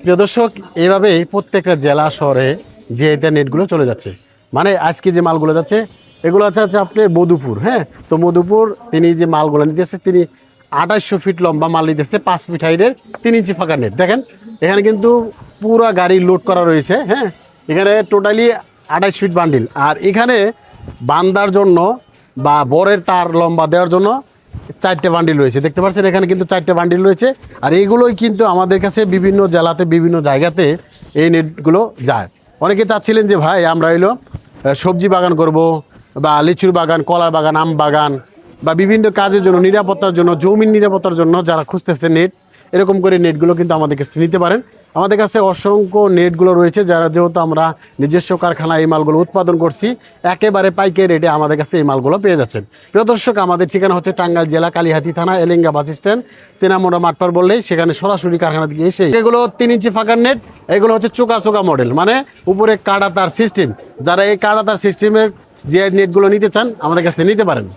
প্রিয় দর্শক, এইভাবেই প্রত্যেকটা জেলা শহরে জিআইতে নেটগুলো চলে যাচ্ছে। মানে আজকে যে মালগুলো যাচ্ছে এগুলো হচ্ছে আপনার মধুপুর। হ্যাঁ, তো মধুপুর তিনি যে মালগুলো নিতেছে তিনি 2800 ফিট লম্বা মাল নিতেছে, 5 ফিট হাইটের 3 ইঞ্চি ফাঁকা নেট। দেখেন এখানে কিন্তু পুরো গাড়ি লোড করা রয়েছে। হ্যাঁ, এখানে টোটালি 28 ফিট বান্ডিল। আর এখানে বান্দার জন্য বা বরের তার লম্বা দেওয়ার জন্য 4টে বান্ডিল রয়েছে। দেখতে পাচ্ছেন এখানে কিন্তু 4টে বান্ডিল রয়েছে। আর এইগুলোই কিন্তু আমাদের কাছে বিভিন্ন জেলাতে বিভিন্ন জায়গাতে এই নেটগুলো যায়। অনেকে চাচ্ছিলেন যে ভাই আমরা হইলো সবজি বাগান করব বা লিচুর বাগান, কলার বাগান, আম বাগান বা বিভিন্ন কাজের জন্য, নিরাপত্তার জন্য, জমির নিরাপত্তার জন্য যারা খুঁজতেছে নেট, এরকম করে নেটগুলো কিন্তু আমাদের কাছে নিতে পারেন। আমাদের কাছে অসংখ্য নেটগুলো রয়েছে, যারা যেহেতু আমরা নিজস্ব কারখানায় এই মালগুলো উৎপাদন করছি, একেবারে পাইকারি রেটে আমাদের কাছে এই মালগুলো পেয়ে যাচ্ছেন। প্রিয় দর্শক, আমাদের ঠিকানা হচ্ছে টাঙ্গাইল জেলা কালিহাতী থানা এলেঙ্গা বাস স্ট্যান্ড, সিনামোড়া মাঠপার বললেই সেখানে সরাসরি কারখানা থেকে এসে এগুলো 3 ইঞ্চি ফাঁকার নেট। এগুলো হচ্ছে চোকা চোকা মডেল, মানে উপরে কাটাতার সিস্টেম। যারা এই কাটাতার সিস্টেমের যে নেটগুলো নিতে চান আমাদের কাছে নিতে পারেন।